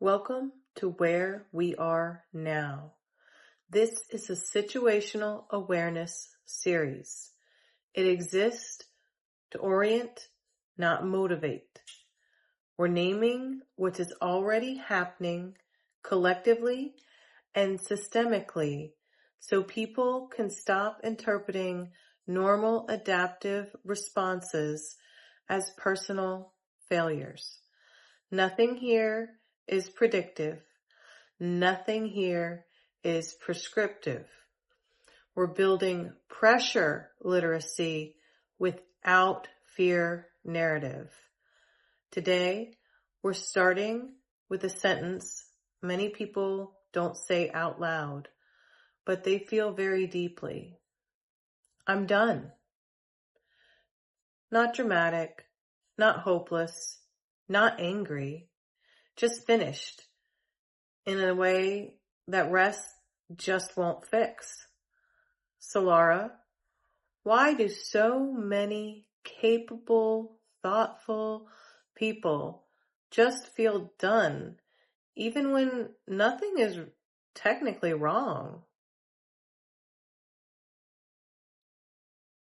Welcome to Where We Are Now. This is a situational awareness series. It exists to orient, not motivate. We're naming what is already happening collectively and systemically so people can stop interpreting normal adaptive responses as personal failures. Nothing here is predictive. Nothing here is prescriptive. We're building pressure literacy without fear narrative. Today, we're starting with a sentence many people don't say out loud, but they feel very deeply. I'm done. Not dramatic, not hopeless, not angry, just finished in a way that rest just won't fix. Solara, why do so many capable, thoughtful people just feel done, even when nothing is technically wrong?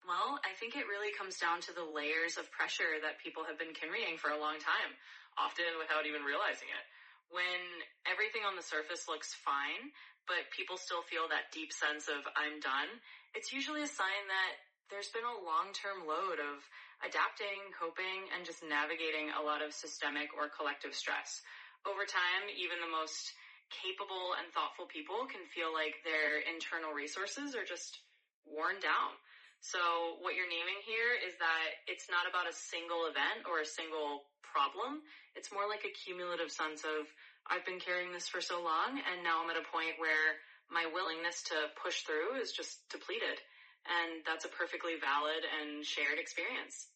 Well, I think it really comes down to the layers of pressure that people have been carrying for a long time, often without even realizing it. When everything on the surface looks fine, but people still feel that deep sense of I'm done, it's usually a sign that there's been a long-term load of adapting, coping, and just navigating a lot of systemic or collective stress. Over time, even the most capable and thoughtful people can feel like their internal resources are just worn down. So what you're naming here is that it's not about a single event or a single problem. It's more like a cumulative sense of, I've been carrying this for so long, and now I'm at a point where my willingness to push through is just depleted. And that's a perfectly valid and shared experience.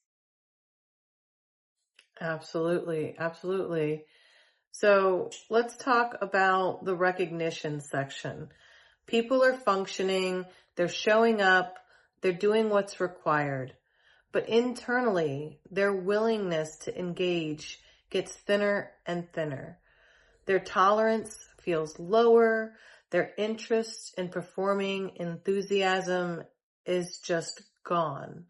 Absolutely, absolutely. So let's talk about the recognition section. People are functioning, they're showing up, they're doing what's required. But internally, their willingness to engage gets thinner and thinner. Their tolerance feels lower. Their interest in performing enthusiasm is just gone.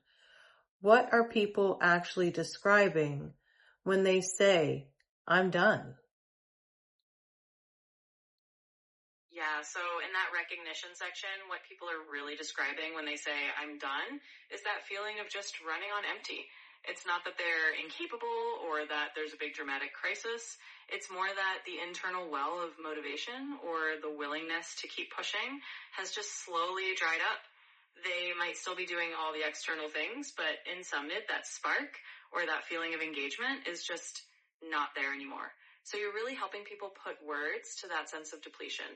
What are people actually describing when they say, I'm done? Yeah, so in that recognition section, what people are really describing when they say, I'm done, is that feeling of just running on empty. It's not that they're incapable or that there's a big dramatic crisis. It's more that the internal well of motivation or the willingness to keep pushing has just slowly dried up. They might still be doing all the external things, but in some that spark or that feeling of engagement is just not there anymore. So you're really helping people put words to that sense of depletion.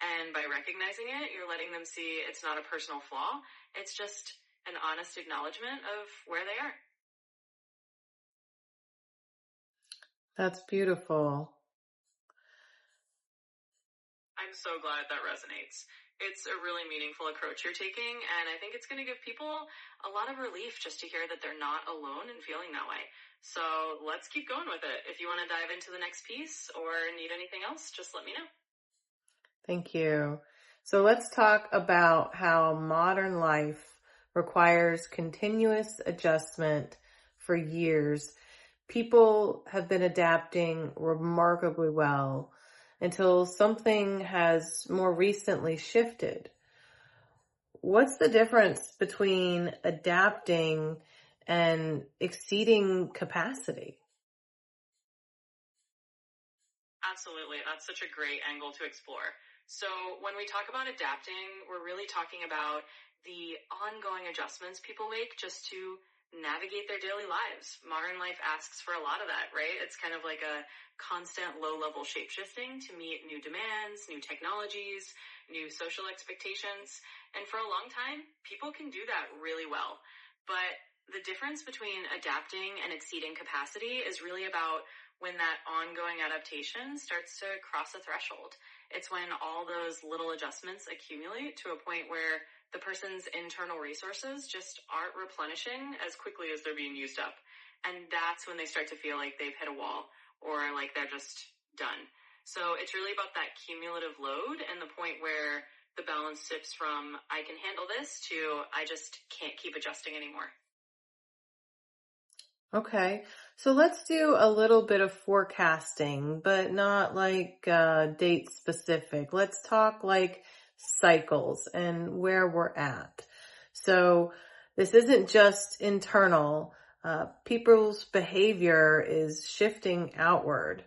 And by recognizing it, you're letting them see it's not a personal flaw. It's just an honest acknowledgement of where they are. That's beautiful. I'm so glad that resonates. It's a really meaningful approach you're taking, and I think it's going to give people a lot of relief just to hear that they're not alone in feeling that way. So let's keep going with it. If you want to dive into the next piece or need anything else, just let me know. Thank you. So let's talk about how modern life requires continuous adjustment for years. People have been adapting remarkably well until something has more recently shifted. What's the difference between adapting and exceeding capacity? Absolutely. That's such a great angle to explore. So when we talk about adapting, we're really talking about the ongoing adjustments people make just to navigate their daily lives. Modern life asks for a lot of that, right? It's kind of like a constant low-level shapeshifting to meet new demands, new technologies, new social expectations. And for a long time, people can do that really well. But the difference between adapting and exceeding capacity is really about when that ongoing adaptation starts to cross a threshold. It's when all those little adjustments accumulate to a point where the person's internal resources just aren't replenishing as quickly as they're being used up. And that's when they start to feel like they've hit a wall or like they're just done. So it's really about that cumulative load and the point where the balance shifts from I can handle this to I just can't keep adjusting anymore. Okay. So let's do a little bit of forecasting, but not like date specific. Let's talk like cycles and where we're at. So this isn't just internal. People's behavior is shifting outward.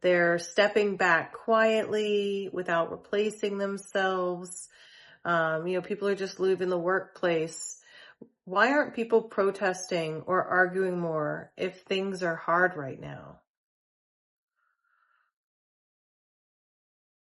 They're stepping back quietly without replacing themselves. People are just leaving the workplace. Why aren't people protesting or arguing more if things are hard right now?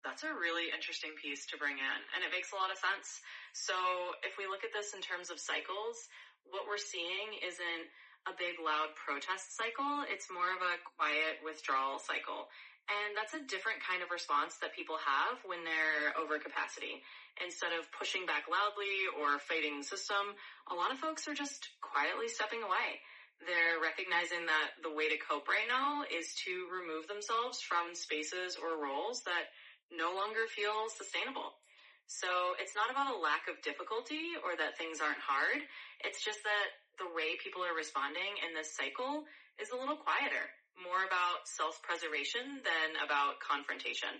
That's a really interesting piece to bring in, and it makes a lot of sense. So if we look at this in terms of cycles, what we're seeing isn't a big loud protest cycle. It's more of a quiet withdrawal cycle. And that's a different kind of response that people have when they're over capacity. Instead of pushing back loudly or fighting the system, a lot of folks are just quietly stepping away. They're recognizing that the way to cope right now is to remove themselves from spaces or roles that no longer feel sustainable. So it's not about a lack of difficulty or that things aren't hard. It's just that the way people are responding in this cycle is a little quieter, more about self-preservation than about confrontation.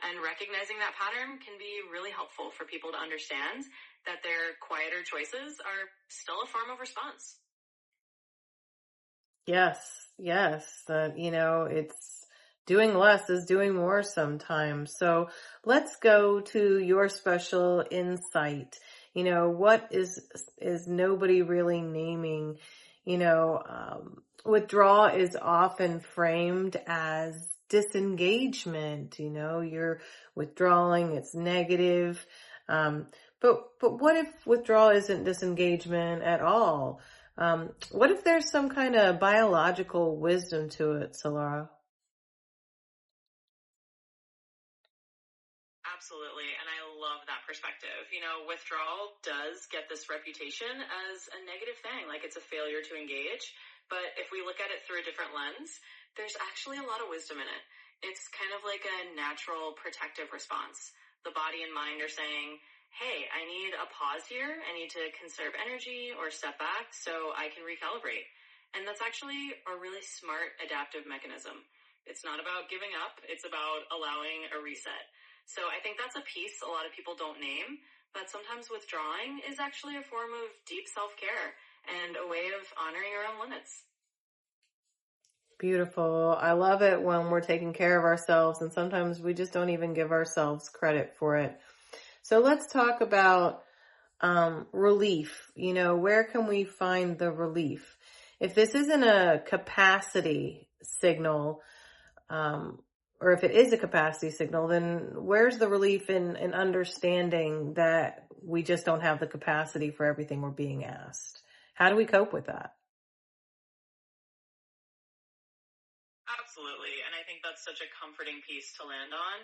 And recognizing that pattern can be really helpful for people to understand that their quieter choices are still a form of response. Yes, yes. It's doing less is doing more sometimes. So let's go to your special insight. What is nobody really naming? Withdrawal is often framed as disengagement. You're withdrawing, it's negative. But what if withdrawal isn't disengagement at all? What if there's some kind of biological wisdom to it, Solara? Absolutely. And I love that perspective. Withdrawal does get this reputation as a negative thing, like it's a failure to engage. But if we look at it through a different lens, there's actually a lot of wisdom in it. It's kind of like a natural protective response. The body and mind are saying, hey, I need a pause here. I need to conserve energy or step back so I can recalibrate. And that's actually a really smart adaptive mechanism. It's not about giving up. It's about allowing a reset. So I think that's a piece a lot of people don't name, but sometimes withdrawing is actually a form of deep self-care and a way of honoring your own limits. Beautiful. I love it when we're taking care of ourselves, and sometimes we just don't even give ourselves credit for it. So let's talk about relief. Where can we find the relief? If this isn't a capacity signal, or if it is a capacity signal, then where's the relief in understanding that we just don't have the capacity for everything we're being asked? How do we cope with that? Absolutely. And I think that's such a comforting piece to land on.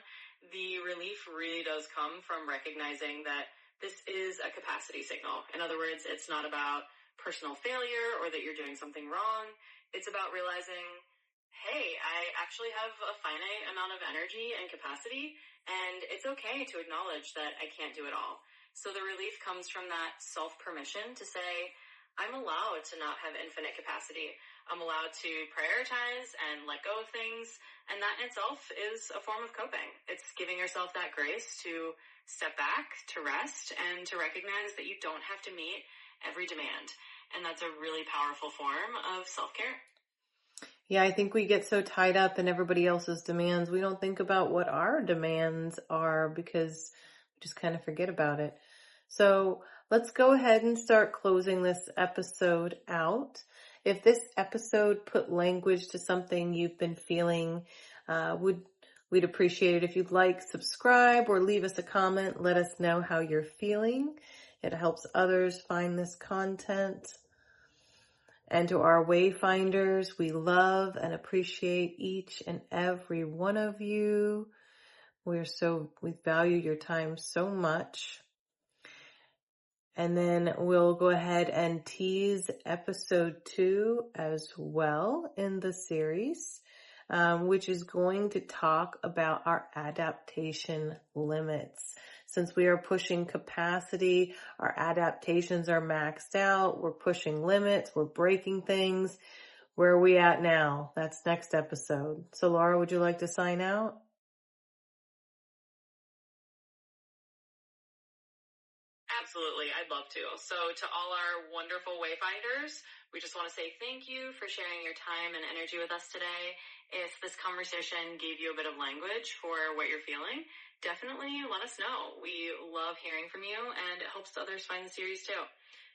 The relief really does come from recognizing that this is a capacity signal. In other words, it's not about personal failure or that you're doing something wrong. It's about realizing, hey, I actually have a finite amount of energy and capacity, and it's okay to acknowledge that I can't do it all. So the relief comes from that self-permission to say, I'm allowed to not have infinite capacity. I'm allowed to prioritize and let go of things. And that in itself is a form of coping. It's giving yourself that grace to step back, to rest, and to recognize that you don't have to meet every demand. And that's a really powerful form of self-care. Yeah, I think we get so tied up in everybody else's demands. We don't think about what our demands are because we just kind of forget about it. So let's go ahead and start closing this episode out. If this episode put language to something you've been feeling, we'd appreciate it if you'd like, subscribe, or leave us a comment. Let us know how you're feeling. It helps others find this content. And to our wayfinders, we love and appreciate each and every one of you. We value your time so much. And then we'll go ahead and tease episode 2 as well in the series. which is going to talk about our adaptation limits. Since we are pushing capacity, our adaptations are maxed out, we're pushing limits, we're breaking things. Where are we at now? That's next episode. So Laura, would you like to sign out? Absolutely, I'd love to. So to all our wonderful Wayfinders, we just want to say thank you for sharing your time and energy with us today. If this conversation gave you a bit of language for what you're feeling, definitely let us know. We love hearing from you, and it helps others find the series too.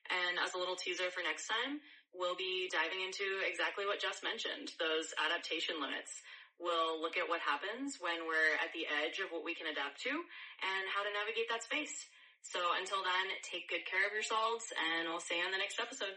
And as a little teaser for next time, we'll be diving into exactly what Jess mentioned, those adaptation limits. We'll look at what happens when we're at the edge of what we can adapt to and how to navigate that space. So until then, take good care of yourselves, and we'll see you on the next episode.